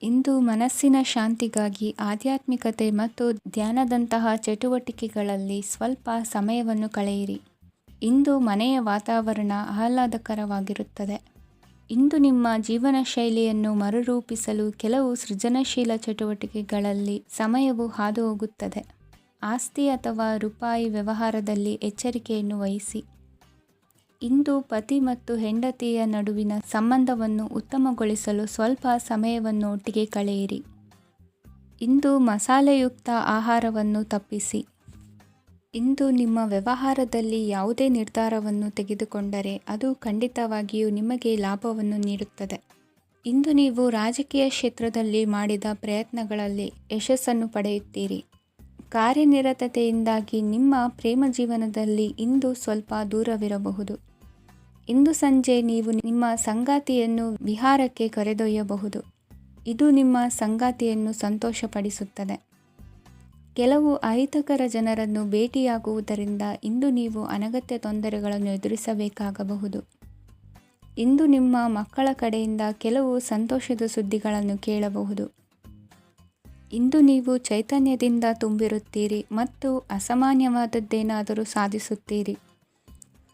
ಇಂದು ಮನಸ್ಸಿನ ಶಾಂತಿಗಾಗಿ ಆಧ್ಯಾತ್ಮಿಕತೆ ಮತ್ತು ಧ್ಯಾನದಂತಹ ಚಟುವಟಿಕೆಗಳಲ್ಲಿ ಸ್ವಲ್ಪ ಸಮಯವನ್ನು ಕಳೆಯಿರಿ. ಇಂದು ಮನೆಯ ವಾತಾವರಣ ಆಹ್ಲಾದಕರವಾಗಿರುತ್ತದೆ. ಇಂದು ನಿಮ್ಮ ಜೀವನ ಶೈಲಿಯನ್ನು ಮರುರೂಪಿಸಲು ಕೆಲವು ಸೃಜನಶೀಲ ಚಟುವಟಿಕೆಗಳಲ್ಲಿ ಸಮಯವು ಹಾದುಹೋಗುತ್ತದೆ. ಆಸ್ತಿ ಅಥವಾ ರೂಪಾಯಿ ವ್ಯವಹಾರದಲ್ಲಿ ಎಚ್ಚರಿಕೆಯನ್ನು ವಹಿಸಿ. ಇಂದು ಪತಿ ಮತ್ತು ಹೆಂಡತಿಯ ನಡುವಿನ ಸಂಬಂಧವನ್ನು ಉತ್ತಮಗೊಳಿಸಲು ಸ್ವಲ್ಪ ಸಮಯವನ್ನು ಒಟ್ಟಿಗೆ ಕಳೆಯಿರಿ. ಇಂದು ಮಸಾಲೆಯುಕ್ತ ಆಹಾರವನ್ನು ತಪ್ಪಿಸಿ. ಇಂದು ನಿಮ್ಮ ವ್ಯವಹಾರದಲ್ಲಿ ಯಾವುದೇ ನಿರ್ಧಾರವನ್ನು ತೆಗೆದುಕೊಂಡರೆ ಅದು ಖಂಡಿತವಾಗಿಯೂ ನಿಮಗೆ ಲಾಭವನ್ನು ನೀಡುತ್ತದೆ. ಇಂದು ನೀವು ರಾಜಕೀಯ ಕ್ಷೇತ್ರದಲ್ಲಿ ಮಾಡಿದ ಪ್ರಯತ್ನಗಳಲ್ಲಿ ಯಶಸ್ಸನ್ನು ಪಡೆಯುತ್ತೀರಿ. ಕಾರ್ಯನಿರತತೆಯಿಂದಾಗಿ ನಿಮ್ಮ ಪ್ರೇಮ ಜೀವನದಲ್ಲಿ ಇಂದು ಸ್ವಲ್ಪ ದೂರವಿರಬಹುದು. ಇಂದು ಸಂಜೆ ನೀವು ನಿಮ್ಮ ಸಂಗಾತಿಯನ್ನು ವಿಹಾರಕ್ಕೆ ಕರೆದೊಯ್ಯಬಹುದು. ಇದು ನಿಮ್ಮ ಸಂಗಾತಿಯನ್ನು ಸಂತೋಷಪಡಿಸುತ್ತದೆ. ಕೆಲವು ಅಹಿತಕರ ಜನರನ್ನು ಭೇಟಿಯಾಗುವುದರಿಂದ ಇಂದು ನೀವು ಅನಗತ್ಯ ತೊಂದರೆಗಳನ್ನು ಎದುರಿಸಬೇಕಾಗಬಹುದು. ಇಂದು ನಿಮ್ಮ ಮಕ್ಕಳ ಕಡೆಯಿಂದ ಕೆಲವು ಸಂತೋಷದ ಸುದ್ದಿಗಳನ್ನು ಕೇಳಬಹುದು. ಇಂದು ನೀವು ಚೈತನ್ಯದಿಂದ ತುಂಬಿರುತ್ತೀರಿ ಮತ್ತು ಅಸಾಮಾನ್ಯವಾದದ್ದೇನಾದರೂ ಸಾಧಿಸುತ್ತೀರಿ.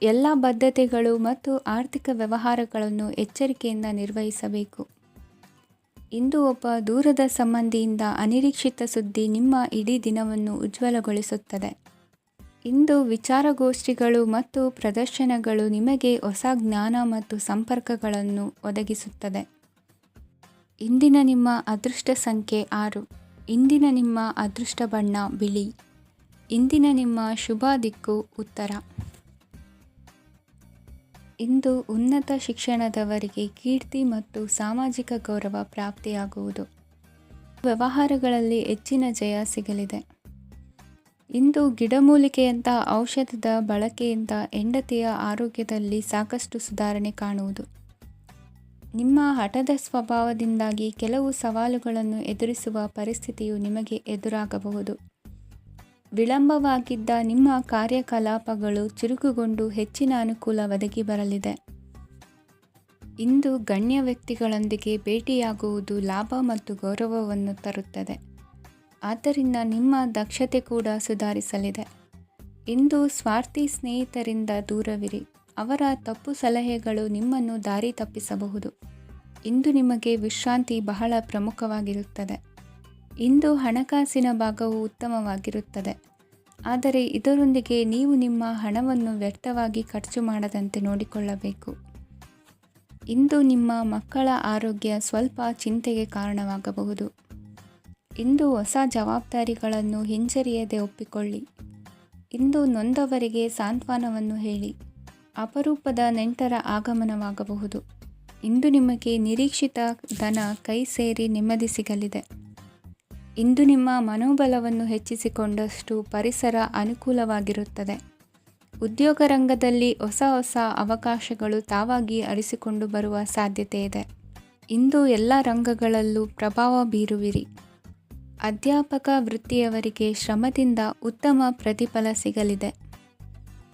ಎಲ್ಲ ಬದ್ಧತೆಗಳು ಮತ್ತು ಆರ್ಥಿಕ ವ್ಯವಹಾರಗಳನ್ನು ಎಚ್ಚರಿಕೆಯಿಂದ ನಿರ್ವಹಿಸಬೇಕು. ಇಂದು ಒಬ್ಬ ದೂರದ ಸಂಬಂಧಿಯಿಂದ ಅನಿರೀಕ್ಷಿತ ಸುದ್ದಿ ನಿಮ್ಮ ಇಡೀ ದಿನವನ್ನು ಉಜ್ವಲಗೊಳಿಸುತ್ತದೆ. ಇಂದು ವಿಚಾರಗೋಷ್ಠಿಗಳು ಮತ್ತು ಪ್ರದರ್ಶನಗಳು ನಿಮಗೆ ಹೊಸ ಜ್ಞಾನ ಮತ್ತು ಸಂಪರ್ಕಗಳನ್ನು ಒದಗಿಸುತ್ತದೆ. ಇಂದಿನ ನಿಮ್ಮ ಅದೃಷ್ಟ ಸಂಖ್ಯೆ 6. ಇಂದಿನ ನಿಮ್ಮ ಅದೃಷ್ಟ ಬಣ್ಣ ಬಿಳಿ. ಇಂದಿನ ನಿಮ್ಮ ಶುಭ ದಿಕ್ಕು ಉತ್ತರ. ಇಂದು ಉನ್ನತ ಶಿಕ್ಷಣದವರಿಗೆ ಕೀರ್ತಿ ಮತ್ತು ಸಾಮಾಜಿಕ ಗೌರವ ಪ್ರಾಪ್ತಿಯಾಗುವುದು. ವ್ಯವಹಾರಗಳಲ್ಲಿ ಹೆಚ್ಚಿನ ಜಯ ಸಿಗಲಿದೆ. ಇಂದು ಗಿಡಮೂಲಿಕೆಯಂತಹ ಔಷಧದ ಬಳಕೆಯಿಂದ ಹೆಂಡತಿಯ ಆರೋಗ್ಯದಲ್ಲಿ ಸಾಕಷ್ಟು ಸುಧಾರಣೆ ಕಾಣುವುದು. ನಿಮ್ಮ ಹಠದ ಸ್ವಭಾವದಿಂದಾಗಿ ಕೆಲವು ಸವಾಲುಗಳನ್ನು ಎದುರಿಸುವ ಪರಿಸ್ಥಿತಿಯು ನಿಮಗೆ ಎದುರಾಗಬಹುದು. ವಿಳಂಬವಾಗಿದ್ದ ನಿಮ್ಮ ಕಾರ್ಯಕಲಾಪಗಳು ಚುರುಕುಗೊಂಡು ಹೆಚ್ಚಿನ ಅನುಕೂಲ ಒದಗಿ ಬರಲಿದೆ. ಇಂದು ಗಣ್ಯ ವ್ಯಕ್ತಿಗಳೊಂದಿಗೆ ಭೇಟಿಯಾಗುವುದು ಲಾಭ ಮತ್ತು ಗೌರವವನ್ನು ತರುತ್ತದೆ. ಆದ್ದರಿಂದ ನಿಮ್ಮ ದಕ್ಷತೆ ಕೂಡ ಸುಧಾರಿಸಲಿದೆ. ಇಂದು ಸ್ವಾರ್ಥಿ ಸ್ನೇಹಿತರಿಂದ ದೂರವಿರಿ. ಅವರ ತಪ್ಪು ಸಲಹೆಗಳು ನಿಮ್ಮನ್ನು ದಾರಿ ತಪ್ಪಿಸಬಹುದು. ಇಂದು ನಿಮಗೆ ವಿಶ್ರಾಂತಿ ಬಹಳ ಪ್ರಮುಖವಾಗಿರುತ್ತದೆ. ಇಂದು ಹಣಕಾಸಿನ ಭಾಗವು ಉತ್ತಮವಾಗಿರುತ್ತದೆ. ಆದರೆ ಇದರೊಂದಿಗೆ ನೀವು ನಿಮ್ಮ ಹಣವನ್ನು ವ್ಯರ್ಥವಾಗಿ ಖರ್ಚು ಮಾಡದಂತೆ ನೋಡಿಕೊಳ್ಳಬೇಕು. ಇಂದು ನಿಮ್ಮ ಮಕ್ಕಳ ಆರೋಗ್ಯ ಸ್ವಲ್ಪ ಚಿಂತೆಗೆ ಕಾರಣವಾಗಬಹುದು. ಇಂದು ಹೊಸ ಜವಾಬ್ದಾರಿಗಳನ್ನು ಹಿಂಜರಿಯದೆ ಒಪ್ಪಿಕೊಳ್ಳಿ. ಇಂದು ನೊಂದವರಿಗೆ ಸಾಂತ್ವನವನ್ನು ಹೇಳಿ. ಅಪರೂಪದ ನೆಂಟರ ಆಗಮನವಾಗಬಹುದು. ಇಂದು ನಿಮಗೆ ನಿರೀಕ್ಷಿತ ಧನ ಕೈ ಸೇರಿ ನೆಮ್ಮದಿ ಸಿಗಲಿದೆ. ಇಂದು ನಿಮ್ಮ ಮನೋಬಲವನ್ನು ಹೆಚ್ಚಿಸಿಕೊಂಡಷ್ಟು ಪರಿಸರ ಅನುಕೂಲವಾಗಿರುತ್ತದೆ. ಉದ್ಯೋಗ ರಂಗದಲ್ಲಿ ಹೊಸ ಹೊಸ ಅವಕಾಶಗಳು ತಾವಾಗಿ ಅರಿಸಿಕೊಂಡು ಬರುವ ಸಾಧ್ಯತೆ ಇದೆ. ಇಂದು ಎಲ್ಲ ರಂಗಗಳಲ್ಲೂ ಪ್ರಭಾವ ಬೀರುವಿರಿ. ಅಧ್ಯಾಪಕ ವೃತ್ತಿಯವರಿಗೆ ಶ್ರಮದಿಂದ ಉತ್ತಮ ಪ್ರತಿಫಲ ಸಿಗಲಿದೆ.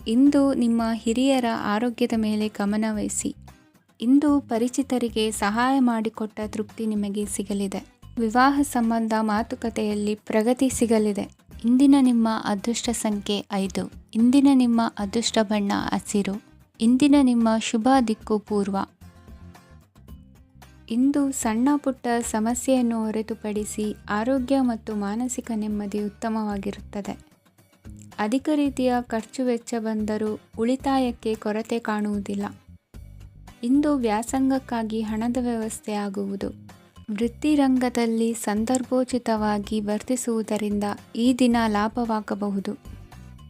ಇಂದು ನಿಮ್ಮ ಹಿರಿಯರ ಆರೋಗ್ಯದ ಮೇಲೆ ಗಮನವಹಿಸಿ. ಇಂದು ಪರಿಚಿತರಿಗೆ ಸಹಾಯ ಮಾಡಿಕೊಟ್ಟ ತೃಪ್ತಿ ನಿಮಗೆ ಸಿಗಲಿದೆ. ವಿವಾಹ ಸಂಬಂಧ ಮಾತುಕತೆಯಲ್ಲಿ ಪ್ರಗತಿ ಸಿಗಲಿದೆ. ಇಂದಿನ ನಿಮ್ಮ ಅದೃಷ್ಟ ಸಂಖ್ಯೆ 5. ಇಂದಿನ ನಿಮ್ಮ ಅದೃಷ್ಟ ಬಣ್ಣ ಹಸಿರು. ಇಂದಿನ ನಿಮ್ಮ ಶುಭ ದಿಕ್ಕು ಪೂರ್ವ. ಇಂದು ಸಣ್ಣ ಪುಟ್ಟ ಸಮಸ್ಯೆಯನ್ನು ಹೊರತುಪಡಿಸಿ ಆರೋಗ್ಯ ಮತ್ತು ಮಾನಸಿಕ ನೆಮ್ಮದಿ ಉತ್ತಮವಾಗಿರುತ್ತದೆ. ಅಧಿಕ ರೀತಿಯ ಖರ್ಚು ವೆಚ್ಚ ಬಂದರೂ ಉಳಿತಾಯಕ್ಕೆ ಕೊರತೆ ಕಾಣುವುದಿಲ್ಲ. ಇಂದು ವ್ಯಾಸಂಗಕ್ಕಾಗಿ ಹಣದ ವ್ಯವಸ್ಥೆ ಆಗುವುದು. ವೃತ್ತಿರಂಗದಲ್ಲಿ ಸಂದರ್ಭೋಚಿತವಾಗಿ ವರ್ತಿಸುವುದರಿಂದ ಈ ದಿನ ಲಾಭವಾಗಬಹುದು.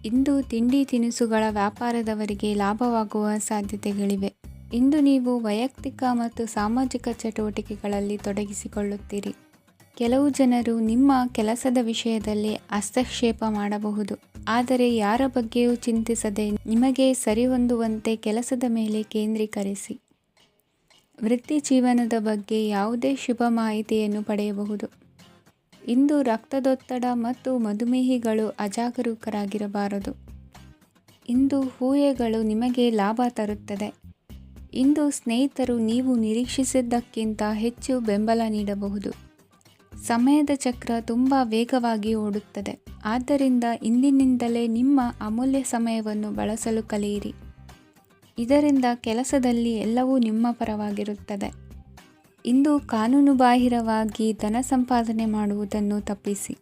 ಇಂದು ತಿಂಡಿ ತಿನಿಸುಗಳ ವ್ಯಾಪಾರದವರಿಗೆ ಲಾಭವಾಗುವ ಸಾಧ್ಯತೆಗಳಿವೆ. ಇಂದು ನೀವು ವೈಯಕ್ತಿಕ ಮತ್ತು ಸಾಮಾಜಿಕ ಚಟುವಟಿಕೆಗಳಲ್ಲಿ ತೊಡಗಿಸಿಕೊಳ್ಳುತ್ತೀರಿ. ಕೆಲವು ಜನರು ನಿಮ್ಮ ಕೆಲಸದ ವಿಷಯದಲ್ಲಿ ಹಸ್ತಕ್ಷೇಪ ಮಾಡಬಹುದು. ಆದರೆ ಯಾರ ಬಗ್ಗೆಯೂ ಚಿಂತಿಸದೆ ನಿಮಗೆ ಸರಿಹೊಂದುವಂತೆ ಕೆಲಸದ ಮೇಲೆ ಕೇಂದ್ರೀಕರಿಸಿ. ವೃತ್ತಿ ಜೀವನದ ಬಗ್ಗೆ ಯಾವುದೇ ಶುಭ ಮಾಹಿತಿಯನ್ನು ಪಡೆಯಬಹುದು. ಇಂದು ರಕ್ತದೊತ್ತಡ ಮತ್ತು ಮಧುಮೇಹಿಗಳು ಅಜಾಗರೂಕರಾಗಿರಬಾರದು. ಇಂದು ಊಹೆಗಳು ನಿಮಗೆ ಲಾಭ ತರುತ್ತದೆ. ಇಂದು ಸ್ನೇಹಿತರು ನೀವು ನಿರೀಕ್ಷಿಸಿದ್ದಕ್ಕಿಂತ ಹೆಚ್ಚು ಬೆಂಬಲ ನೀಡಬಹುದು. ಸಮಯದ ಚಕ್ರ ತುಂಬ ವೇಗವಾಗಿ ಓಡುತ್ತದೆ. ಆದ್ದರಿಂದ ಇಂದಿನಿಂದಲೇ ನಿಮ್ಮ ಅಮೂಲ್ಯ ಸಮಯವನ್ನು ಬಳಸಲು ಕಲಿಯಿರಿ. ಇದರಿಂದ ಕೆಲಸದಲ್ಲಿ ಎಲ್ಲವೂ ನಿಮ್ಮ ಪರವಾಗಿರುತ್ತದೆ. ಇಂದು ಕಾನೂನುಬಾಹಿರವಾಗಿ ಧನ ಸಂಪಾದನೆ ಮಾಡುವುದನ್ನು ತಪ್ಪಿಸಿ.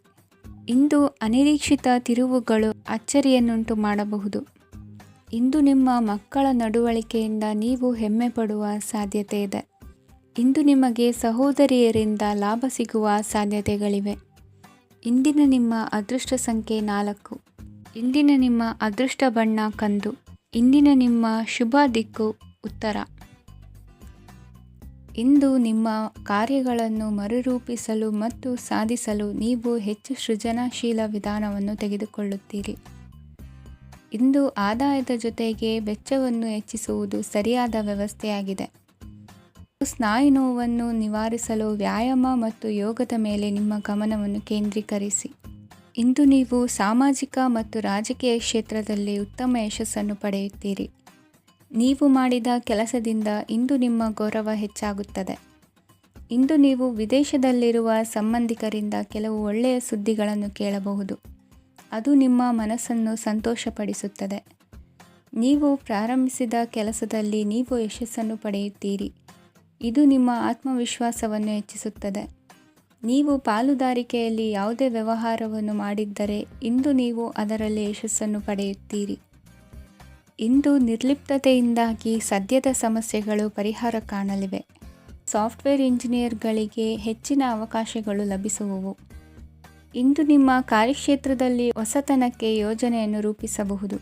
ಇಂದು ಅನಿರೀಕ್ಷಿತ ತಿರುವುಗಳು ಅಚ್ಚರಿಯನ್ನುಂಟು ಮಾಡಬಹುದು. ಇಂದು ನಿಮ್ಮ ಮಕ್ಕಳ ನಡವಳಿಕೆಯಿಂದ ನೀವು ಹೆಮ್ಮೆ ಪಡುವ ಸಾಧ್ಯತೆ ಇದೆ. ಇಂದು ನಿಮಗೆ ಸಹೋದರಿಯರಿಂದ ಲಾಭ ಸಿಗುವ ಸಾಧ್ಯತೆಗಳಿವೆ. ಇಂದಿನ ನಿಮ್ಮ ಅದೃಷ್ಟ ಸಂಖ್ಯೆ 4. ಇಂದಿನ ನಿಮ್ಮ ಅದೃಷ್ಟ ಬಣ್ಣ ಕಂದು. ಇಂದಿನ ನಿಮ್ಮ ಶುಭ ದಿಕ್ಕು ಉತ್ತರ. ಇಂದು ನಿಮ್ಮ ಕಾರ್ಯಗಳನ್ನು ಮರುರೂಪಿಸಲು ಮತ್ತು ಸಾಧಿಸಲು ನೀವು ಹೆಚ್ಚು ಸೃಜನಶೀಲ ವಿಧಾನವನ್ನು ತೆಗೆದುಕೊಳ್ಳುತ್ತೀರಿ. ಇಂದು ಆದಾಯದ ಜೊತೆಗೆ ವೆಚ್ಚವನ್ನು ಹೆಚ್ಚಿಸುವುದು ಸರಿಯಾದ ವ್ಯವಸ್ಥೆಯಾಗಿದೆ. ಸ್ನಾಯು ನೋವನ್ನು ನಿವಾರಿಸಲು ವ್ಯಾಯಾಮ ಮತ್ತು ಯೋಗದ ಮೇಲೆ ನಿಮ್ಮ ಗಮನವನ್ನು ಕೇಂದ್ರೀಕರಿಸಿ. ಇಂದು ನೀವು ಸಾಮಾಜಿಕ ಮತ್ತು ರಾಜಕೀಯ ಕ್ಷೇತ್ರದಲ್ಲಿ ಉತ್ತಮ ಯಶಸ್ಸನ್ನು ಪಡೆಯುತ್ತೀರಿ. ನೀವು ಮಾಡಿದ ಕೆಲಸದಿಂದ ಇಂದು ನಿಮ್ಮ ಗೌರವ ಹೆಚ್ಚಾಗುತ್ತದೆ. ಇಂದು ನೀವು ವಿದೇಶದಲ್ಲಿರುವ ಸಂಬಂಧಿಕರಿಂದ ಕೆಲವು ಒಳ್ಳೆಯ ಸುದ್ದಿಗಳನ್ನು ಕೇಳಬಹುದು. ಅದು ನಿಮ್ಮ ಮನಸ್ಸನ್ನು ಸಂತೋಷಪಡಿಸುತ್ತದೆ. ನೀವು ಪ್ರಾರಂಭಿಸಿದ ಕೆಲಸದಲ್ಲಿ ನೀವು ಯಶಸ್ಸನ್ನು ಪಡೆಯುತ್ತೀರಿ. ಇದು ನಿಮ್ಮ ಆತ್ಮವಿಶ್ವಾಸವನ್ನು ಹೆಚ್ಚಿಸುತ್ತದೆ. ನೀವು ಪಾಲುದಾರಿಕೆಯಲ್ಲಿ ಯಾವುದೇ ವ್ಯವಹಾರವನ್ನು ಮಾಡಿದ್ದರೆ ಇಂದು ನೀವು ಅದರಲ್ಲಿ ಯಶಸ್ಸನ್ನು ಪಡೆಯುತ್ತೀರಿ. ಇಂದು ನಿರ್ಲಿಪ್ತತೆಯಿಂದಾಗಿ ಸದ್ಯದ ಸಮಸ್ಯೆಗಳು ಪರಿಹಾರ ಕಾಣಲಿವೆ. ಸಾಫ್ಟ್ವೇರ್ ಇಂಜಿನಿಯರ್ಗಳಿಗೆ ಹೆಚ್ಚಿನ ಅವಕಾಶಗಳು ಲಭಿಸುವವು. ಇಂದು ನಿಮ್ಮ ಕಾರ್ಯಕ್ಷೇತ್ರದಲ್ಲಿ ಹೊಸತನಕ್ಕೆ ಯೋಜನೆಯನ್ನು ರೂಪಿಸಬಹುದು.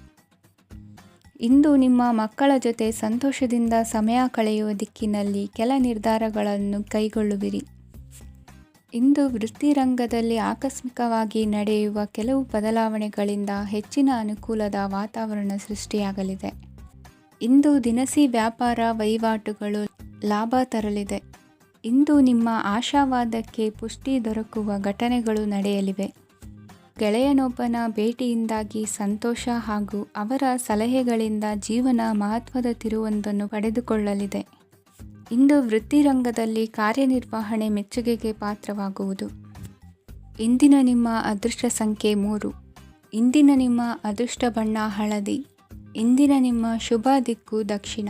ಇಂದು ನಿಮ್ಮ ಮಕ್ಕಳ ಜೊತೆ ಸಂತೋಷದಿಂದ ಸಮಯ ಕಳೆಯುವ ದಿಕ್ಕಿನಲ್ಲಿ ಕೆಲ ನಿರ್ಧಾರಗಳನ್ನು ಕೈಗೊಳ್ಳುವಿರಿ. ಇಂದು ವೃತ್ತಿರಂಗದಲ್ಲಿ ಆಕಸ್ಮಿಕವಾಗಿ ನಡೆಯುವ ಕೆಲವು ಬದಲಾವಣೆಗಳಿಂದ ಹೆಚ್ಚಿನ ಅನುಕೂಲದ ವಾತಾವರಣ ಸೃಷ್ಟಿಯಾಗಲಿದೆ. ಇಂದು ದಿನಸಿ ವ್ಯಾಪಾರ ವಹಿವಾಟುಗಳು ಲಾಭ ತರಲಿದೆ. ಇಂದು ನಿಮ್ಮ ಆಶಾವಾದಕ್ಕೆ ಪುಷ್ಟಿ ದೊರಕುವ ಘಟನೆಗಳು ನಡೆಯಲಿವೆ. ಗೆಳೆಯನೊಬ್ಬನ ಭೇಟಿಯಿಂದಾಗಿ ಸಂತೋಷ ಹಾಗೂ ಅವರ ಸಲಹೆಗಳಿಂದ ಜೀವನ ಮಹತ್ವದ ತಿರುವೊಂದನ್ನು ಪಡೆದುಕೊಳ್ಳಲಿದೆ. ಇಂದು ವೃತ್ತಿರಂಗದಲ್ಲಿ ಕಾರ್ಯನಿರ್ವಹಣೆ ಮೆಚ್ಚುಗೆಗೆ ಪಾತ್ರವಾಗುವುದು. ಇಂದಿನ ನಿಮ್ಮ ಅದೃಷ್ಟ ಸಂಖ್ಯೆ 3. ಇಂದಿನ ನಿಮ್ಮ ಅದೃಷ್ಟ ಬಣ್ಣ ಹಳದಿ. ಇಂದಿನ ನಿಮ್ಮ ಶುಭ ದಿಕ್ಕು ದಕ್ಷಿಣ.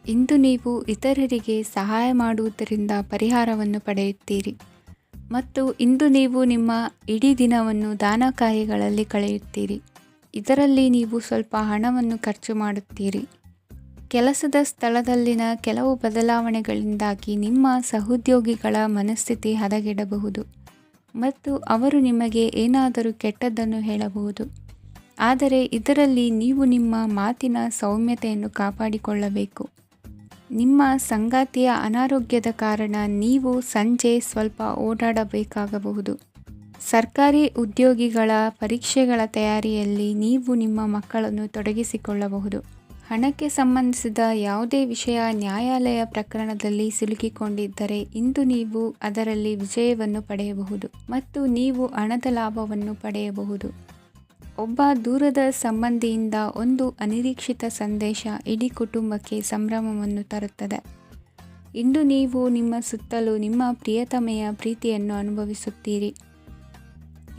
ಇಂದು ನೀವು ಇತರರಿಗೆ ಸಹಾಯ ಮಾಡುವುದರಿಂದ ಪರಿಹಾರವನ್ನು ಪಡೆಯುತ್ತೀರಿ ಮತ್ತು ಇಂದು ನೀವು ನಿಮ್ಮ ಇಡೀ ದಿನವನ್ನು ದಾನ ಕಾರ್ಯಗಳಲ್ಲಿ ಕಳೆಯುತ್ತೀರಿ. ಇದರಲ್ಲಿ ನೀವು ಸ್ವಲ್ಪ ಹಣವನ್ನು ಖರ್ಚು ಮಾಡುತ್ತೀರಿ. ಕೆಲಸದ ಸ್ಥಳದಲ್ಲಿನ ಕೆಲವು ಬದಲಾವಣೆಗಳಿಂದಾಗಿ ನಿಮ್ಮ ಸಹೋದ್ಯೋಗಿಗಳ ಮನಸ್ಥಿತಿ ಹದಗೆಡಬಹುದು ಮತ್ತು ಅವರು ನಿಮಗೆ ಏನಾದರೂ ಕೆಟ್ಟದ್ದನ್ನು ಹೇಳಬಹುದು. ಆದರೆ ಇದರಲ್ಲಿ ನೀವು ನಿಮ್ಮ ಮಾತಿನ ಸೌಮ್ಯತೆಯನ್ನು ಕಾಪಾಡಿಕೊಳ್ಳಬೇಕು. ನಿಮ್ಮ ಸಂಗಾತಿಯ ಅನಾರೋಗ್ಯದ ಕಾರಣ ನೀವು ಸಂಜೆ ಸ್ವಲ್ಪ ಓಡಾಡಬೇಕಾಗಬಹುದು. ಸರ್ಕಾರಿ ಉದ್ಯೋಗಿಗಳ ಪರೀಕ್ಷೆಗಳ ತಯಾರಿಯಲ್ಲಿ ನೀವು ನಿಮ್ಮ ಮಕ್ಕಳನ್ನು ತೊಡಗಿಸಿಕೊಳ್ಳಬಹುದು. ಹಣಕ್ಕೆ ಸಂಬಂಧಿಸಿದ ಯಾವುದೇ ವಿಷಯ ನ್ಯಾಯಾಲಯ ಪ್ರಕರಣದಲ್ಲಿ ಸಿಲುಕಿಕೊಂಡಿದ್ದರೆ ಇಂದು ನೀವು ಅದರಲ್ಲಿ ವಿಜಯವನ್ನು ಪಡೆಯಬಹುದು ಮತ್ತು ನೀವು ಹಣದ ಲಾಭವನ್ನು ಪಡೆಯಬಹುದು. ಒಬ್ಬ ದೂರದ ಸಂಬಂಧಿಯಿಂದ ಒಂದು ಅನಿರೀಕ್ಷಿತ ಸಂದೇಶ ಇಡೀ ಕುಟುಂಬಕ್ಕೆ ಸಂಭ್ರಮವನ್ನು ತರುತ್ತದೆ. ಇಂದು ನೀವು ನಿಮ್ಮ ಸುತ್ತಲೂ ನಿಮ್ಮ ಪ್ರಿಯತಮೆಯ ಪ್ರೀತಿಯನ್ನು ಅನುಭವಿಸುತ್ತೀರಿ.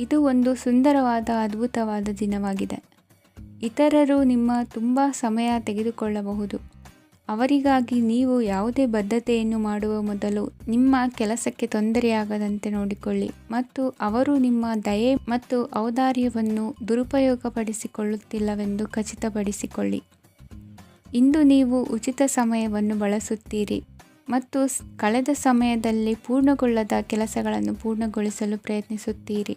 ಇದು ಒಂದು ಸುಂದರವಾದ ಅದ್ಭುತವಾದ ದಿನವಾಗಿದೆ. ಇತರರು ನಿಮ್ಮ ತುಂಬ ಸಮಯ ತೆಗೆದುಕೊಳ್ಳಬಹುದು. ಅವರಿಗಾಗಿ ನೀವು ಯಾವುದೇ ಬದ್ಧತೆಯನ್ನು ಮಾಡುವ ಮೊದಲು ನಿಮ್ಮ ಕೆಲಸಕ್ಕೆ ತೊಂದರೆಯಾಗದಂತೆ ನೋಡಿಕೊಳ್ಳಿ ಮತ್ತು ಅವರು ನಿಮ್ಮ ದಯೆ ಮತ್ತು ಔದಾರ್ಯವನ್ನು ದುರುಪಯೋಗಪಡಿಸಿಕೊಳ್ಳುತ್ತಿಲ್ಲವೆಂದು ಖಚಿತಪಡಿಸಿಕೊಳ್ಳಿ. ಇಂದು ನೀವು ಉಚಿತ ಸಮಯವನ್ನು ಬಳಸುತ್ತೀರಿ ಮತ್ತು ಕಳೆದ ಸಮಯದಲ್ಲಿ ಪೂರ್ಣಗೊಳ್ಳದ ಕೆಲಸಗಳನ್ನು ಪೂರ್ಣಗೊಳಿಸಲು ಪ್ರಯತ್ನಿಸುತ್ತೀರಿ.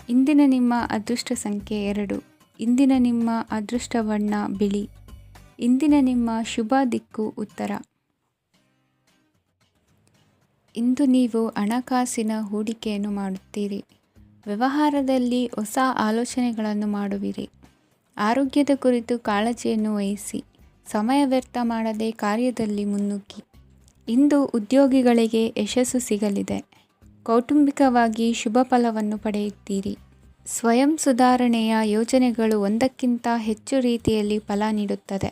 ಇಂದಿನ ನಿಮ್ಮ ಅದೃಷ್ಟ ಸಂಖ್ಯೆ 2. ಇಂದಿನ ನಿಮ್ಮ ಅದೃಷ್ಟ ಬಣ್ಣ ಬಿಳಿ. ಇಂದಿನ ನಿಮ್ಮ ಶುಭ ದಿಕ್ಕು ಉತ್ತರ. ಇಂದು ನೀವು ಹಣಕಾಸಿನ ಹೂಡಿಕೆಯನ್ನು ಮಾಡುತ್ತೀರಿ. ವ್ಯವಹಾರದಲ್ಲಿ ಹೊಸ ಆಲೋಚನೆಗಳನ್ನು ಮಾಡುವಿರಿ. ಆರೋಗ್ಯದ ಕುರಿತು ಕಾಳಜಿಯನ್ನು ವಹಿಸಿ. ಸಮಯ ವ್ಯರ್ಥ ಮಾಡದೆ ಕಾರ್ಯದಲ್ಲಿ ಮುನ್ನುಗ್ಗಿ. ಇಂದು ಉದ್ಯೋಗಿಗಳಿಗೆ ಯಶಸ್ಸು ಸಿಗಲಿದೆ. ಕೌಟುಂಬಿಕವಾಗಿ ಶುಭ ಫಲವನ್ನು ಪಡೆಯುತ್ತೀರಿ. ಸ್ವಯಂ ಸುಧಾರಣೆಯ ಯೋಜನೆಗಳು ಒಂದಕ್ಕಿಂತ ಹೆಚ್ಚು ರೀತಿಯಲ್ಲಿ ಫಲ ನೀಡುತ್ತದೆ.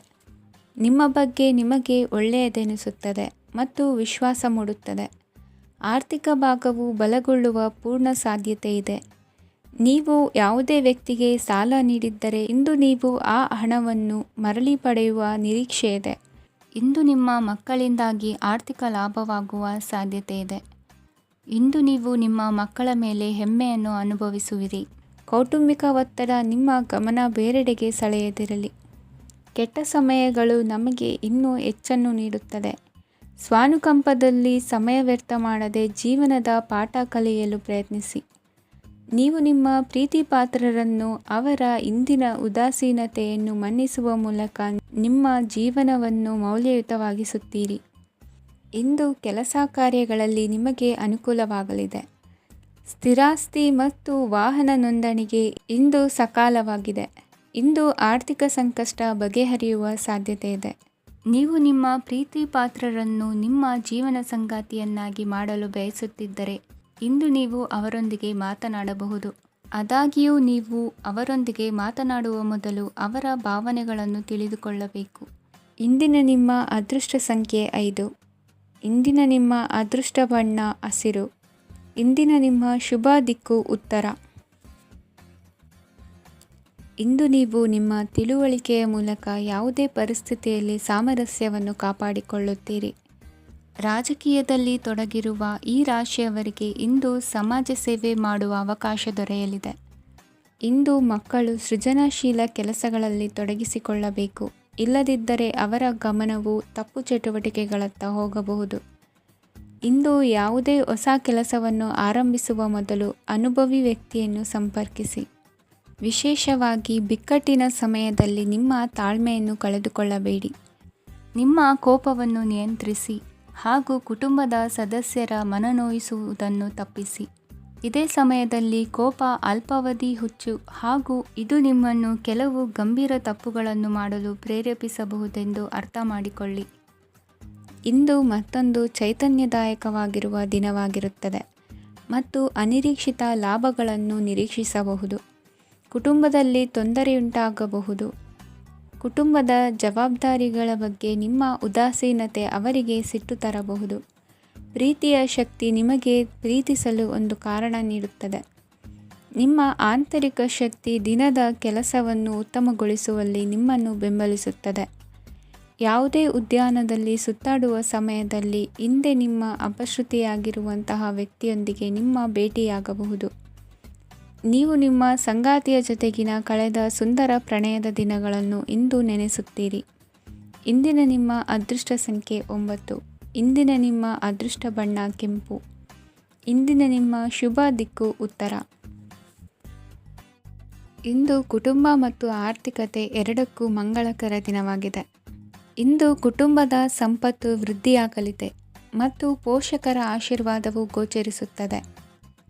ನಿಮ್ಮ ಬಗ್ಗೆ ನಿಮಗೆ ಒಳ್ಳೆಯದೆನಿಸುತ್ತದೆ ಮತ್ತು ವಿಶ್ವಾಸ ಮೂಡುತ್ತದೆ. ಆರ್ಥಿಕ ಭಾಗವು ಬಲಗೊಳ್ಳುವ ಪೂರ್ಣ ಸಾಧ್ಯತೆ ಇದೆ. ನೀವು ಯಾವುದೇ ವ್ಯಕ್ತಿಗೆ ಸಾಲ ನೀಡಿದ್ದರೆ ಇಂದು ನೀವು ಆ ಹಣವನ್ನು ಮರಳಿ ಪಡೆಯುವ ನಿರೀಕ್ಷೆ ಇದೆ. ಇಂದು ನಿಮ್ಮ ಮಕ್ಕಳಿಂದಾಗಿ ಆರ್ಥಿಕ ಲಾಭವಾಗುವ ಸಾಧ್ಯತೆ ಇದೆ. ಇಂದು ನೀವು ನಿಮ್ಮ ಮಕ್ಕಳ ಮೇಲೆ ಹೆಮ್ಮೆಯನ್ನು ಅನುಭವಿಸುವಿರಿ. ಕೌಟುಂಬಿಕ ಒತ್ತಡ ನಿಮ್ಮ ಗಮನ ಬೇರೆಡೆಗೆ ಸೆಳೆಯದಿರಲಿ. ಕೆಟ್ಟ ಸಮಯಗಳು ನಮಗೆ ಇನ್ನೂ ಹೆಚ್ಚನ್ನು ನೀಡುತ್ತದೆ. ಸ್ವಾನುಕಂಪದಲ್ಲಿ ಸಮಯ ವ್ಯರ್ಥ ಮಾಡದೆ ಜೀವನದ ಪಾಠ ಕಲಿಯಲು ಪ್ರಯತ್ನಿಸಿ. ನೀವು ನಿಮ್ಮ ಪ್ರೀತಿ ಪಾತ್ರರನ್ನು ಅವರ ಇಂದಿನ ಉದಾಸೀನತೆಯನ್ನು ಮನ್ನಿಸುವ ಮೂಲಕ ನಿಮ್ಮ ಜೀವನವನ್ನು ಮೌಲ್ಯಯುತವಾಗಿಸುತ್ತೀರಿ. ಇಂದು ಕೆಲಸ ಕಾರ್ಯಗಳಲ್ಲಿ ನಿಮಗೆ ಅನುಕೂಲವಾಗಲಿದೆ. ಸ್ಥಿರಾಸ್ತಿ ಮತ್ತು ವಾಹನ ನೋಂದಣಿಗೆ ಇಂದು ಸಕಾಲವಾಗಿದೆ. ಇಂದು ಆರ್ಥಿಕ ಸಂಕಷ್ಟ ಬಗೆಹರಿಯುವ ಸಾಧ್ಯತೆ ಇದೆ. ನೀವು ನಿಮ್ಮ ಪ್ರೀತಿ ಪಾತ್ರರನ್ನು ನಿಮ್ಮ ಜೀವನ ಸಂಗಾತಿಯನ್ನಾಗಿ ಮಾಡಲು ಬಯಸುತ್ತಿದ್ದರೆ ಇಂದು ನೀವು ಅವರೊಂದಿಗೆ ಮಾತನಾಡಬಹುದು. ಆದಾಗ್ಯೂ ನೀವು ಅವರೊಂದಿಗೆ ಮಾತನಾಡುವ ಮೊದಲು ಅವರ ಭಾವನೆಗಳನ್ನು ತಿಳಿದುಕೊಳ್ಳಬೇಕು. ಇಂದಿನ ನಿಮ್ಮ ಅದೃಷ್ಟ ಸಂಖ್ಯೆ 5. ಇಂದಿನ ನಿಮ್ಮ ಅದೃಷ್ಟ ಬಣ್ಣ ಹಸಿರು. ಇಂದಿನ ನಿಮ್ಮ ಶುಭ ದಿಕ್ಕು ಉತ್ತರ. ಇಂದು ನೀವು ನಿಮ್ಮ ತಿಳುವಳಿಕೆಯ ಮೂಲಕ ಯಾವುದೇ ಪರಿಸ್ಥಿತಿಯಲ್ಲಿ ಸಾಮರಸ್ಯವನ್ನು ಕಾಪಾಡಿಕೊಳ್ಳುತ್ತೀರಿ. ರಾಜಕೀಯದಲ್ಲಿ ತೊಡಗಿರುವ ಈ ರಾಶಿಯವರಿಗೆ ಇಂದು ಸಮಾಜ ಸೇವೆ ಮಾಡುವ ಅವಕಾಶ ದೊರೆಯಲಿದೆ. ಇಂದು ಮಕ್ಕಳು ಸೃಜನಶೀಲ ಕೆಲಸಗಳಲ್ಲಿ ತೊಡಗಿಸಿಕೊಳ್ಳಬೇಕು. ಇಲ್ಲದಿದ್ದರೆ ಅವರ ಗಮನವು ತಪ್ಪು ಚಟುವಟಿಕೆಗಳತ್ತ ಹೋಗಬಹುದು. ಇಂದು ಯಾವುದೇ ಹೊಸ ಕೆಲಸವನ್ನು ಆರಂಭಿಸುವ ಮೊದಲು ಅನುಭವಿ ವ್ಯಕ್ತಿಯನ್ನು ಸಂಪರ್ಕಿಸಿ. ವಿಶೇಷವಾಗಿ ಬಿಕ್ಕಟ್ಟಿನ ಸಮಯದಲ್ಲಿ ನಿಮ್ಮ ತಾಳ್ಮೆಯನ್ನು ಕಳೆದುಕೊಳ್ಳಬೇಡಿ. ನಿಮ್ಮ ಕೋಪವನ್ನು ನಿಯಂತ್ರಿಸಿ ಹಾಗೂ ಕುಟುಂಬದ ಸದಸ್ಯರ ಮನನೋಯಿಸುವುದನ್ನು ತಪ್ಪಿಸಿ. ಇದೇ ಸಮಯದಲ್ಲಿ ಕೋಪ ಅಲ್ಪಾವಧಿ ಹುಚ್ಚು ಹಾಗೂ ಇದು ನಿಮ್ಮನ್ನು ಕೆಲವು ಗಂಭೀರ ತಪ್ಪುಗಳನ್ನು ಮಾಡಲು ಪ್ರೇರೇಪಿಸಬಹುದೆಂದು ಅರ್ಥ ಮಾಡಿಕೊಳ್ಳಿ. ಇಂದು ಮತ್ತೊಂದು ಚೈತನ್ಯದಾಯಕವಾಗಿರುವ ದಿನವಾಗಿರುತ್ತದೆ ಮತ್ತು ಅನಿರೀಕ್ಷಿತ ಲಾಭಗಳನ್ನು ನಿರೀಕ್ಷಿಸಬಹುದು. ಕುಟುಂಬದಲ್ಲಿ ತೊಂದರೆಯುಂಟಾಗಬಹುದು. ಕುಟುಂಬದ ಜವಾಬ್ದಾರಿಗಳ ಬಗ್ಗೆ ನಿಮ್ಮ ಉದಾಸೀನತೆ ಅವರಿಗೆ ಸಿಟ್ಟು ತರಬಹುದು. ಪ್ರೀತಿಯ ಶಕ್ತಿ ನಿಮಗೆ ಪ್ರೀತಿಸಲು ಒಂದು ಕಾರಣ ನೀಡುತ್ತದೆ. ನಿಮ್ಮ ಆಂತರಿಕ ಶಕ್ತಿ ದಿನದ ಕೆಲಸವನ್ನು ಉತ್ತಮಗೊಳಿಸುವಲ್ಲಿ ನಿಮ್ಮನ್ನು ಬೆಂಬಲಿಸುತ್ತದೆ. ಯಾವುದೇ ಉದ್ಯಾನದಲ್ಲಿ ಸುತ್ತಾಡುವ ಸಮಯದಲ್ಲಿ ಹಿಂದೆ ನಿಮ್ಮ ಅಪಶ್ರುತಿಯಾಗಿರುವಂತಹ ವ್ಯಕ್ತಿಯೊಂದಿಗೆ ನಿಮ್ಮ ಭೇಟಿಯಾಗಬಹುದು. ನೀವು ನಿಮ್ಮ ಸಂಗಾತಿಯ ಜೊತೆಗಿನ ಕಳೆದ ಸುಂದರ ಪ್ರಣಯದ ದಿನಗಳನ್ನು ಇಂದು ನೆನೆಸುತ್ತೀರಿ. ಇಂದಿನ ನಿಮ್ಮ ಅದೃಷ್ಟ ಸಂಖ್ಯೆ 9. ಇಂದಿನ ನಿಮ್ಮ ಅದೃಷ್ಟ ಬಣ್ಣ ಕೆಂಪು. ಇಂದಿನ ನಿಮ್ಮ ಶುಭ ದಿಕ್ಕು ಉತ್ತರ. ಇಂದು ಕುಟುಂಬ ಮತ್ತು ಆರ್ಥಿಕತೆ ಎರಡಕ್ಕೂ ಮಂಗಳಕರ ದಿನವಾಗಿದೆ. ಇಂದು ಕುಟುಂಬದ ಸಂಪತ್ತು ವೃದ್ಧಿಯಾಗಲಿದೆ ಮತ್ತು ಪೋಷಕರ ಆಶೀರ್ವಾದವು ಗೋಚರಿಸುತ್ತದೆ.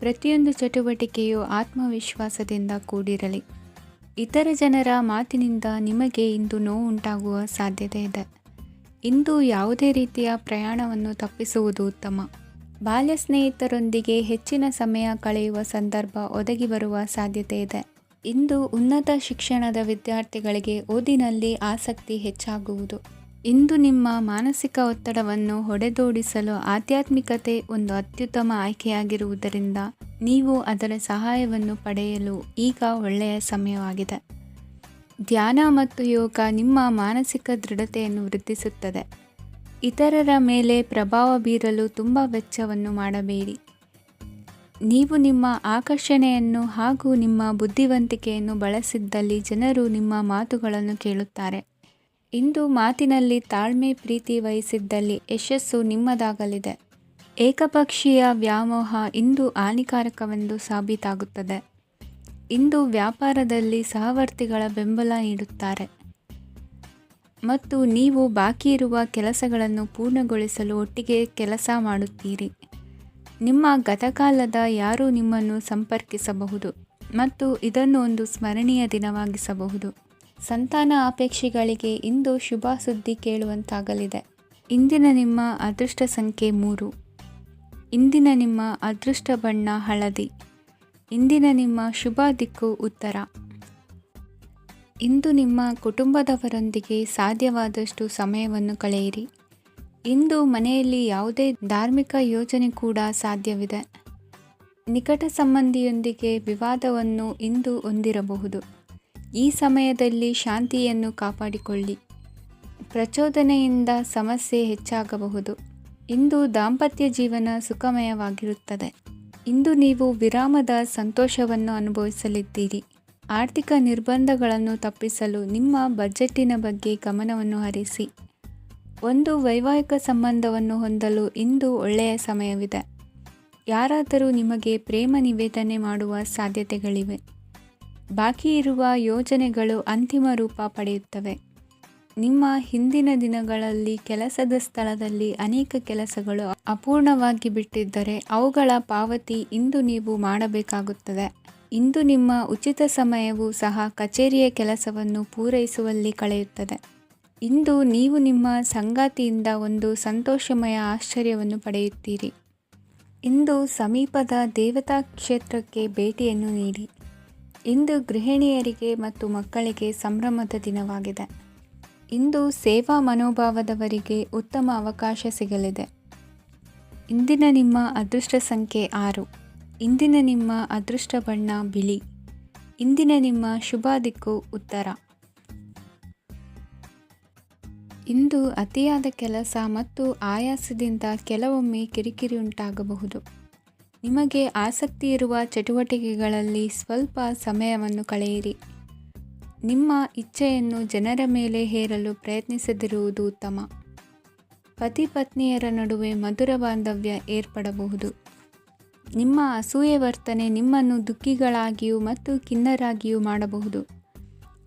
ಪ್ರತಿಯೊಂದು ಚಟುವಟಿಕೆಯು ಆತ್ಮವಿಶ್ವಾಸದಿಂದ ಕೂಡಿರಲಿ. ಇತರ ಜನರ ಮಾತಿನಿಂದ ನಿಮಗೆ ಇಂದು ನೋವು ಉಂಟಾಗುವ ಸಾಧ್ಯತೆ ಇದೆ. ಇಂದು ಯಾವುದೇ ರೀತಿಯ ಪ್ರಯಾಣವನ್ನು ತಪ್ಪಿಸುವುದು ಉತ್ತಮ. ಬಾಲ್ಯ ಸ್ನೇಹಿತರೊಂದಿಗೆ ಹೆಚ್ಚಿನ ಸಮಯ ಕಳೆಯುವ ಸಂದರ್ಭ ಒದಗಿ ಬರುವ ಸಾಧ್ಯತೆ ಇದೆ. ಇಂದು ಉನ್ನತ ಶಿಕ್ಷಣದ ವಿದ್ಯಾರ್ಥಿಗಳಿಗೆ ಓದಿನಲ್ಲಿ ಆಸಕ್ತಿ ಹೆಚ್ಚಾಗುವುದು. ಇಂದು ನಿಮ್ಮ ಮಾನಸಿಕ ಒತ್ತಡವನ್ನು ಹೊಡೆದೋಡಿಸಲು ಆಧ್ಯಾತ್ಮಿಕತೆ ಒಂದು ಅತ್ಯುತ್ತಮ ಆಯ್ಕೆಯಾಗಿರುವುದರಿಂದ ನೀವು ಅದರ ಸಹಾಯವನ್ನು ಪಡೆಯಲು ಈಗ ಒಳ್ಳೆಯ ಸಮಯವಾಗಿದೆ. ಧ್ಯಾನ ಮತ್ತು ಯೋಗ ನಿಮ್ಮ ಮಾನಸಿಕ ದೃಢತೆಯನ್ನು ವೃದ್ಧಿಸುತ್ತದೆ. ಇತರರ ಮೇಲೆ ಪ್ರಭಾವ ಬೀರಲು ತುಂಬ ವೆಚ್ಚವನ್ನು ಮಾಡಬೇಡಿ. ನೀವು ನಿಮ್ಮ ಆಕರ್ಷಣೆಯನ್ನು ಹಾಗೂ ನಿಮ್ಮ ಬುದ್ಧಿವಂತಿಕೆಯನ್ನು ಬಳಸಿದ್ದಲ್ಲಿ ಜನರು ನಿಮ್ಮ ಮಾತುಗಳನ್ನು ಕೇಳುತ್ತಾರೆ. ಇಂದು ಮಾತಿನಲ್ಲಿ ತಾಳ್ಮೆ ಪ್ರೀತಿ ವಹಿಸಿದ್ದಲ್ಲಿ ಯಶಸ್ಸು ನಿಮ್ಮದಾಗಲಿದೆ. ಏಕಪಕ್ಷೀಯ ವ್ಯಾಮೋಹ ಇಂದು ಹಾನಿಕಾರಕವೆಂದು ಸಾಬೀತಾಗುತ್ತದೆ. ಇಂದು ವ್ಯಾಪಾರದಲ್ಲಿ ಸಹವರ್ತಿಗಳ ಬೆಂಬಲ ನೀಡುತ್ತಾರೆ ಮತ್ತು ನೀವು ಬಾಕಿ ಇರುವ ಕೆಲಸಗಳನ್ನು ಪೂರ್ಣಗೊಳಿಸಲು ಒಟ್ಟಿಗೆ ಕೆಲಸ ಮಾಡುತ್ತೀರಿ. ನಿಮ್ಮ ಗತಕಾಲದ ಯಾರೂ ನಿಮ್ಮನ್ನು ಸಂಪರ್ಕಿಸಬಹುದು ಮತ್ತು ಇದನ್ನು ಒಂದು ಸ್ಮರಣೀಯ ದಿನವಾಗಿಸಬಹುದು. ಸಂತಾನ ಅಪೇಕ್ಷಿಗಳಿಗೆ ಇಂದು ಶುಭ ಸುದ್ದಿ ಕೇಳುವಂತಾಗಲಿದೆ. ಇಂದಿನ ನಿಮ್ಮ ಅದೃಷ್ಟ ಸಂಖ್ಯೆ 3. ಇಂದಿನ ನಿಮ್ಮ ಅದೃಷ್ಟ ಬಣ್ಣ ಹಳದಿ. ಇಂದಿನ ನಿಮ್ಮ ಶುಭ ದಿಕ್ಕು ಉತ್ತರ. ಇಂದು ನಿಮ್ಮ ಕುಟುಂಬದವರೊಂದಿಗೆ ಸಾಧ್ಯವಾದಷ್ಟು ಸಮಯವನ್ನು ಕಳೆಯಿರಿ. ಇಂದು ಮನೆಯಲ್ಲಿ ಯಾವುದೇ ಧಾರ್ಮಿಕ ಯೋಜನೆ ಕೂಡ ಸಾಧ್ಯವಿದೆ. ನಿಕಟ ಸಂಬಂಧಿಯೊಂದಿಗೆ ವಿವಾದವನ್ನು ಇಂದು ಹೊಂದಿರಬಹುದು. ಈ ಸಮಯದಲ್ಲಿ ಶಾಂತಿಯನ್ನು ಕಾಪಾಡಿಕೊಳ್ಳಿ. ಪ್ರಚೋದನೆಯಿಂದ ಸಮಸ್ಯೆ ಹೆಚ್ಚಾಗಬಹುದು. ಇಂದು ದಾಂಪತ್ಯ ಜೀವನ ಸುಖಮಯವಾಗಿರುತ್ತದೆ. ಇಂದು ನೀವು ವಿರಾಮದ ಸಂತೋಷವನ್ನು ಅನುಭವಿಸಲಿದ್ದೀರಿ. ಆರ್ಥಿಕ ನಿರ್ಬಂಧಗಳನ್ನು ತಪ್ಪಿಸಲು ನಿಮ್ಮ ಬಜೆಟ್ಟಿನ ಬಗ್ಗೆ ಗಮನವನ್ನು ಹರಿಸಿ. ಒಂದು ವೈವಾಹಿಕ ಸಂಬಂಧವನ್ನು ಹೊಂದಲು ಇಂದು ಒಳ್ಳೆಯ ಸಮಯವಿದೆ. ಯಾರಾದರೂ ನಿಮಗೆ ಪ್ರೇಮ ನಿವೇದನೆ ಮಾಡುವ ಸಾಧ್ಯತೆಗಳಿವೆ. ಬಾಕಿ ಇರುವ ಯೋಜನೆಗಳು ಅಂತಿಮ ರೂಪ ಪಡೆಯುತ್ತವೆ. ನಿಮ್ಮ ಹಿಂದಿನ ದಿನಗಳಲ್ಲಿ ಕೆಲಸದ ಸ್ಥಳದಲ್ಲಿ ಅನೇಕ ಕೆಲಸಗಳು ಅಪೂರ್ಣವಾಗಿ ಬಿಟ್ಟಿದ್ದರೆ ಅವುಗಳ ಪಾವತಿ ಇಂದು ನೀವು ಮಾಡಬೇಕಾಗುತ್ತದೆ. ಇಂದು ನಿಮ್ಮ ಉಚಿತ ಸಮಯವೂ ಸಹ ಕಚೇರಿಯ ಕೆಲಸವನ್ನು ಪೂರೈಸುವಲ್ಲಿ ಕಳೆಯುತ್ತದೆ. ಇಂದು ನೀವು ನಿಮ್ಮ ಸಂಗಾತಿಯಿಂದ ಒಂದು ಸಂತೋಷಮಯ ಆಶ್ಚರ್ಯವನ್ನು ಪಡೆಯುತ್ತೀರಿ. ಇಂದು ಸಮೀಪದ ದೇವತಾ ಕ್ಷೇತ್ರಕ್ಕೆ ಭೇಟಿಯನ್ನು ನೀಡಿ. ಇಂದು ಗೃಹಿಣಿಯರಿಗೆ ಮತ್ತು ಮಕ್ಕಳಿಗೆ ಸಂಭ್ರಮದ ದಿನವಾಗಿದೆ. ಇಂದು ಸೇವಾ ಮನೋಭಾವದವರಿಗೆ ಉತ್ತಮ ಅವಕಾಶ ಸಿಗಲಿದೆ. ಇಂದಿನ ನಿಮ್ಮ ಅದೃಷ್ಟ ಸಂಖ್ಯೆ 6. ಇಂದಿನ ನಿಮ್ಮ ಅದೃಷ್ಟ ಬಣ್ಣ ಬಿಳಿ. ಇಂದಿನ ನಿಮ್ಮ ಶುಭ ದಿಕ್ಕು ಉತ್ತರ. ಇಂದು ಅತಿಯಾದ ಕೆಲಸ ಮತ್ತು ಆಯಾಸದಿಂದ ಕೆಲವೊಮ್ಮೆ ಕಿರಿಕಿರಿ ಉಂಟಾಗಬಹುದು. ನಿಮಗೆ ಆಸಕ್ತಿ ಇರುವ ಚಟುವಟಿಕೆಗಳಲ್ಲಿ ಸ್ವಲ್ಪ ಸಮಯವನ್ನು ಕಳೆಯಿರಿ. ನಿಮ್ಮ ಇಚ್ಛೆಯನ್ನು ಜನರ ಮೇಲೆ ಹೇರಲು ಪ್ರಯತ್ನಿಸದಿರುವುದು ಉತ್ತಮ. ಪತಿ ಪತ್ನಿಯರ ನಡುವೆ ಮಧುರ ಬಾಂಧವ್ಯ ಏರ್ಪಡಬಹುದು. ನಿಮ್ಮ ಅಸೂಯೆ ವರ್ತನೆ ನಿಮ್ಮನ್ನು ದುಃಖಿಗಳಾಗಿಯೂ ಮತ್ತು ಖಿನ್ನರಾಗಿಯೂ ಮಾಡಬಹುದು.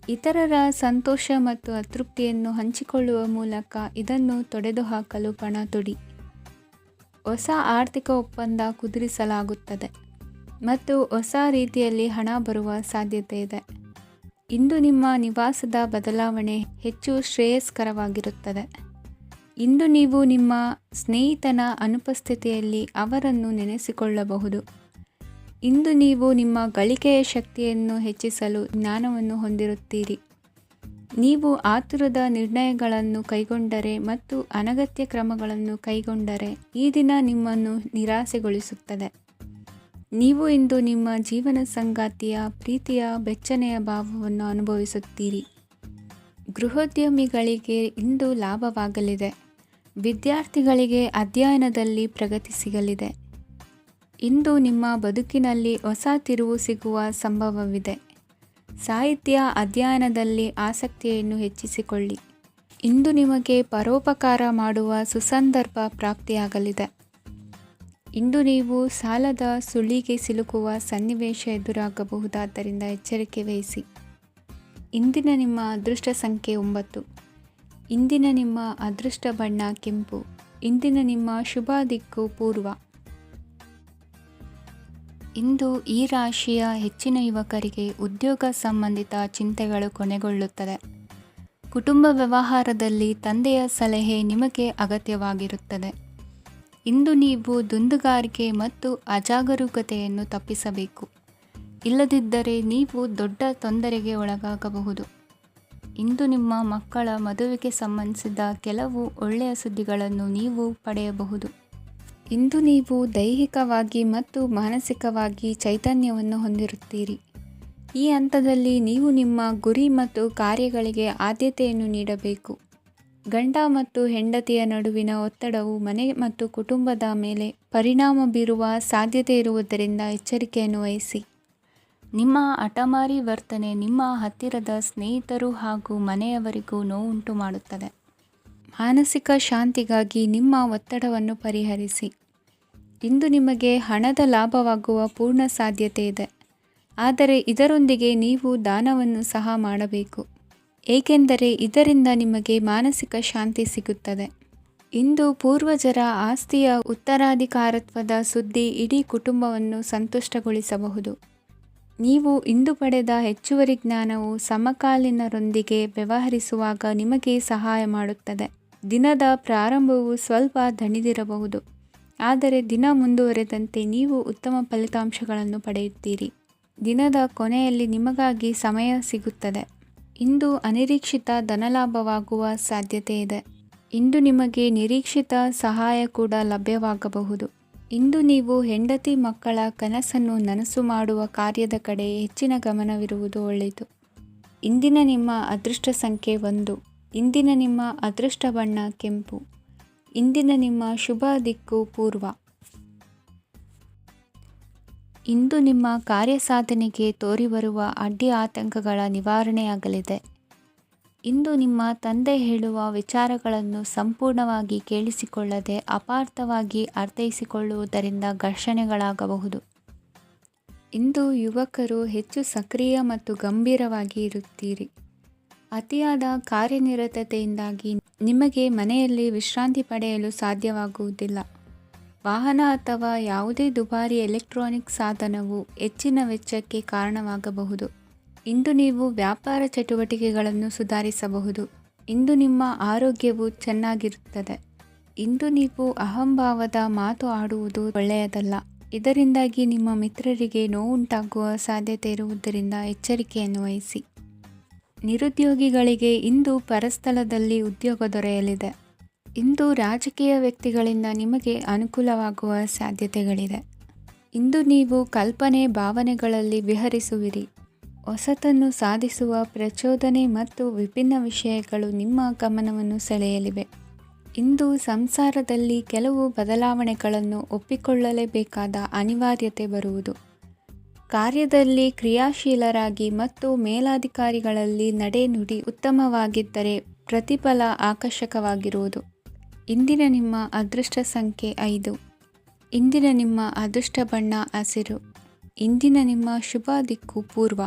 ಇತರರ ಸಂತೋಷ ಮತ್ತು ಅತೃಪ್ತಿಯನ್ನು ಹಂಚಿಕೊಳ್ಳುವ ಮೂಲಕ ಇದನ್ನು ತೊಡೆದುಹಾಕಲು ಪಣ ತೊಡಿ. ಹೊಸ ಆರ್ಥಿಕ ಒಪ್ಪಂದ ಕುದುರಿಸಲಾಗುತ್ತದೆ ಮತ್ತು ಹೊಸ ರೀತಿಯಲ್ಲಿ ಹಣ ಬರುವ ಸಾಧ್ಯತೆ ಇದೆ. ಇಂದು ನಿಮ್ಮ ನಿವಾಸದ ಬದಲಾವಣೆ ಹೆಚ್ಚು ಶ್ರೇಯಸ್ಕರವಾಗಿರುತ್ತದೆ. ಇಂದು ನೀವು ನಿಮ್ಮ ಸ್ನೇಹಿತನ ಅನುಪಸ್ಥಿತಿಯಲ್ಲಿ ಅವರನ್ನು ನೆನೆಸಿಕೊಳ್ಳಬಹುದು. ಇಂದು ನೀವು ನಿಮ್ಮ ಗಳಿಕೆಯ ಶಕ್ತಿಯನ್ನು ಹೆಚ್ಚಿಸಲು ಜ್ಞಾನವನ್ನು ಹೊಂದಿರುತ್ತೀರಿ. ನೀವು ಆತುರದ ನಿರ್ಣಯಗಳನ್ನು ಕೈಗೊಂಡರೆ ಮತ್ತು ಅನಗತ್ಯ ಕ್ರಮಗಳನ್ನು ಕೈಗೊಂಡರೆ ಈ ದಿನ ನಿಮ್ಮನ್ನು ನಿರಾಸೆಗೊಳಿಸುತ್ತದೆ. ನೀವು ಇಂದು ನಿಮ್ಮ ಜೀವನ ಸಂಗಾತಿಯ ಪ್ರೀತಿಯ ಬೆಚ್ಚನೆಯ ಭಾವವನ್ನು ಅನುಭವಿಸುತ್ತೀರಿ. ಗೃಹೋದ್ಯಮಿಗಳಿಗೆ ಇಂದು ಲಾಭವಾಗಲಿದೆ. ವಿದ್ಯಾರ್ಥಿಗಳಿಗೆ ಅಧ್ಯಯನದಲ್ಲಿ ಪ್ರಗತಿ ಸಿಗಲಿದೆ. ಇಂದು ನಿಮ್ಮ ಬದುಕಿನಲ್ಲಿ ಹೊಸ ತಿರುವು ಸಿಗುವ ಸಂಭವವಿದೆ. ಸಾಹಿತ್ಯ ಅಧ್ಯಯನದಲ್ಲಿ ಆಸಕ್ತಿಯನ್ನು ಹೆಚ್ಚಿಸಿಕೊಳ್ಳಿ. ಇಂದು ನಿಮಗೆ ಪರೋಪಕಾರ ಮಾಡುವ ಸುಸಂದರ್ಭ ಪ್ರಾಪ್ತಿಯಾಗಲಿದೆ. ಇಂದು ನೀವು ಸಾಲದ ಸುಳಿಗೆ ಸಿಲುಕುವ ಸನ್ನಿವೇಶ ಎದುರಾಗಬಹುದಾದ್ದರಿಂದ ಎಚ್ಚರಿಕೆ ವಹಿಸಿ. ಇಂದಿನ ನಿಮ್ಮ ಅದೃಷ್ಟ ಸಂಖ್ಯೆ 9. ಇಂದಿನ ನಿಮ್ಮ ಅದೃಷ್ಟ ಬಣ್ಣ ಕೆಂಪು. ಇಂದಿನ ನಿಮ್ಮ ಶುಭ ದಿಕ್ಕು ಪೂರ್ವ. ಇಂದು ಈ ರಾಶಿಯ ಹೆಚ್ಚಿನ ಯುವಕರಿಗೆ ಉದ್ಯೋಗ ಸಂಬಂಧಿತ ಚಿಂತೆಗಳು ಕೊನೆಗೊಳ್ಳುತ್ತದೆ. ಕುಟುಂಬ ವ್ಯವಹಾರದಲ್ಲಿ ತಂದೆಯ ಸಲಹೆ ನಿಮಗೆ ಅಗತ್ಯವಾಗಿರುತ್ತದೆ. ಇಂದು ನೀವು ದುಂದುಗಾರಿಕೆ ಮತ್ತು ಅಜಾಗರೂಕತೆಯನ್ನು ತಪ್ಪಿಸಬೇಕು. ಇಲ್ಲದಿದ್ದರೆ ನೀವು ದೊಡ್ಡ ತೊಂದರೆಗೆ ಒಳಗಾಗಬಹುದು. ಇಂದು ನಿಮ್ಮ ಮಕ್ಕಳ ಮದುವೆಗೆ ಸಂಬಂಧಿಸಿದ ಕೆಲವು ಒಳ್ಳೆಯ ಸುದ್ದಿಗಳನ್ನು ನೀವು ಪಡೆಯಬಹುದು. ಇಂದು ನೀವು ದೈಹಿಕವಾಗಿ ಮತ್ತು ಮಾನಸಿಕವಾಗಿ ಚೈತನ್ಯವನ್ನು ಹೊಂದಿರುತ್ತೀರಿ. ಈ ಹಂತದಲ್ಲಿ ನೀವು ನಿಮ್ಮ ಗುರಿ ಮತ್ತು ಕಾರ್ಯಗಳಿಗೆ ಆದ್ಯತೆಯನ್ನು ನೀಡಬೇಕು. ಗಂಡ ಮತ್ತು ಹೆಂಡತಿಯ ನಡುವಿನ ಒತ್ತಡವು ಮನೆ ಮತ್ತು ಕುಟುಂಬದ ಮೇಲೆ ಪರಿಣಾಮ ಬೀರುವ ಸಾಧ್ಯತೆ ಇರುವುದರಿಂದ ಎಚ್ಚರಿಕೆಯನ್ನು ವಹಿಸಿ. ನಿಮ್ಮ ಹಠಮಾರಿ ವರ್ತನೆ ನಿಮ್ಮ ಹತ್ತಿರದ ಸ್ನೇಹಿತರು ಹಾಗೂ ಮನೆಯವರಿಗೂ ನೋವುಂಟು ಮಾಡುತ್ತದೆ. ಮಾನಸಿಕ ಶಾಂತಿಗಾಗಿ ನಿಮ್ಮ ಒತ್ತಡವನ್ನು ಪರಿಹರಿಸಿ. ಇಂದು ನಿಮಗೆ ಹಣದ ಲಾಭವಾಗುವ ಪೂರ್ಣ ಸಾಧ್ಯತೆ ಇದೆ. ಆದರೆ ಇದರೊಂದಿಗೆ ನೀವು ದಾನವನ್ನು ಸಹ ಮಾಡಬೇಕು, ಏಕೆಂದರೆ ಇದರಿಂದ ನಿಮಗೆ ಮಾನಸಿಕ ಶಾಂತಿ ಸಿಗುತ್ತದೆ. ಇಂದು ಪೂರ್ವಜರ ಆಸ್ತಿಯ ಉತ್ತರಾಧಿಕಾರತ್ವದ ಸುದ್ದಿ ಇಡೀ ಕುಟುಂಬವನ್ನು ಸಂತುಷ್ಟಗೊಳಿಸಬಹುದು. ನೀವು ಇಂದು ಪಡೆದ ಹೆಚ್ಚುವರಿ ಜ್ಞಾನವು ಸಮಕಾಲೀನರೊಂದಿಗೆ ವ್ಯವಹರಿಸುವಾಗ ನಿಮಗೆ ಸಹಾಯ ಮಾಡುತ್ತದೆ. ದಿನದ ಪ್ರಾರಂಭವು ಸ್ವಲ್ಪ ದಣಿದಿರಬಹುದು, ಆದರೆ ದಿನ ಮುಂದುವರೆದಂತೆ ನೀವು ಉತ್ತಮ ಫಲಿತಾಂಶಗಳನ್ನು ಪಡೆಯುತ್ತೀರಿ. ದಿನದ ಕೊನೆಯಲ್ಲಿ ನಿಮಗಾಗಿ ಸಮಯ ಸಿಗುತ್ತದೆ. ಇಂದು ಅನಿರೀಕ್ಷಿತ ಧನಲಾಭವಾಗುವ ಸಾಧ್ಯತೆ ಇದೆ. ಇಂದು ನಿಮಗೆ ನಿರೀಕ್ಷಿತ ಸಹಾಯ ಕೂಡ ಲಭ್ಯವಾಗಬಹುದು. ಇಂದು ನೀವು ಹೆಂಡತಿ ಮಕ್ಕಳ ಕನಸನ್ನು ನನಸು ಮಾಡುವ ಕಾರ್ಯದ ಕಡೆ ಹೆಚ್ಚಿನ ಗಮನವಿರುವುದು ಒಳ್ಳೆಯದು. ಇಂದಿನ ನಿಮ್ಮ ಅದೃಷ್ಟ ಸಂಖ್ಯೆ 1. ಇಂದಿನ ನಿಮ್ಮ ಅದೃಷ್ಟ ಬಣ್ಣ ಕೆಂಪು. ಇಂದಿನ ನಿಮ್ಮ ಶುಭ ದಿಕ್ಕು ಪೂರ್ವ. ಇಂದು ನಿಮ್ಮ ಕಾರ್ಯಸಾಧನೆಗೆ ತೋರಿಬರುವ ಅಡ್ಡಿ ಆತಂಕಗಳ ನಿವಾರಣೆಯಾಗಲಿದೆ. ಇಂದು ನಿಮ್ಮ ತಂದೆ ಹೇಳುವ ವಿಚಾರಗಳನ್ನು ಸಂಪೂರ್ಣವಾಗಿ ಕೇಳಿಸಿಕೊಳ್ಳದೆ ಅಪಾರ್ಥವಾಗಿ ಅರ್ಥೈಸಿಕೊಳ್ಳುವುದರಿಂದ ಘರ್ಷಣೆಗಳಾಗಬಹುದು. ಇಂದು ಯುವಕರು ಹೆಚ್ಚು ಸಕ್ರಿಯ ಮತ್ತು ಗಂಭೀರವಾಗಿ ಇರುತ್ತೀರಿ. ಅತಿಯಾದ ಕಾರ್ಯನಿರತತೆಯಿಂದಾಗಿ ನಿಮಗೆ ಮನೆಯಲ್ಲಿ ವಿಶ್ರಾಂತಿ ಪಡೆಯಲು ಸಾಧ್ಯವಾಗುವುದಿಲ್ಲ. ವಾಹನ ಅಥವಾ ಯಾವುದೇ ದುಬಾರಿ ಎಲೆಕ್ಟ್ರಾನಿಕ್ ಸಾಧನವು ಹೆಚ್ಚಿನ ವೆಚ್ಚಕ್ಕೆ ಕಾರಣವಾಗಬಹುದು. ಇಂದು ನೀವು ವ್ಯಾಪಾರ ಚಟುವಟಿಕೆಗಳನ್ನು ಸುಧಾರಿಸಬಹುದು. ಇಂದು ನಿಮ್ಮ ಆರೋಗ್ಯವು ಚೆನ್ನಾಗಿರುತ್ತದೆ. ಇಂದು ನೀವು ಅಹಂಭಾವದ ಮಾತು ಆಡುವುದು ಒಳ್ಳೆಯದಲ್ಲ. ಇದರಿಂದಾಗಿ ನಿಮ್ಮ ಮಿತ್ರರಿಗೆ ನೋವುಂಟಾಗುವ ಸಾಧ್ಯತೆ ಇರುವುದರಿಂದ ಎಚ್ಚರಿಕೆಯನ್ನು ವಹಿಸಿ. ನಿರುದ್ಯೋಗಿಗಳಿಗೆ ಇಂದು ಪರಸ್ಥಳದಲ್ಲಿ ಉದ್ಯೋಗ ದೊರೆಯಲಿದೆ. ಇಂದು ರಾಜಕೀಯ ವ್ಯಕ್ತಿಗಳಿಂದ ನಿಮಗೆ ಅನುಕೂಲವಾಗುವ ಸಾಧ್ಯತೆಗಳಿದೆ. ಇಂದು ನೀವು ಕಲ್ಪನೆ ಭಾವನೆಗಳಲ್ಲಿ ವಿಹರಿಸುವಿರಿ. ಹೊಸತನ್ನು ಸಾಧಿಸುವ ಪ್ರಚೋದನೆ ಮತ್ತು ವಿಭಿನ್ನ ವಿಷಯಗಳು ನಿಮ್ಮ ಗಮನವನ್ನು ಸೆಳೆಯಲಿವೆ. ಇಂದು ಸಂಸಾರದಲ್ಲಿ ಕೆಲವು ಬದಲಾವಣೆಗಳನ್ನು ಒಪ್ಪಿಕೊಳ್ಳಲೇಬೇಕಾದ ಅನಿವಾರ್ಯತೆ ಬರುವುದು. ಕಾರ್ಯದಲ್ಲಿ ಕ್ರಿಯಾಶೀಲರಾಗಿ ಮತ್ತು ಮೇಲಾಧಿಕಾರಿಗಳಲ್ಲಿ ನಡೆನುಡಿ ಉತ್ತಮವಾಗಿದ್ದರೆ ಪ್ರತಿಫಲ ಆಕರ್ಷಕವಾಗಿರುವುದು. ಇಂದಿನ ನಿಮ್ಮ ಅದೃಷ್ಟ ಸಂಖ್ಯೆ 5. ಇಂದಿನ ನಿಮ್ಮ ಅದೃಷ್ಟ ಬಣ್ಣ ಹಸಿರು. ಇಂದಿನ ನಿಮ್ಮ ಶುಭ ದಿಕ್ಕು ಪೂರ್ವ.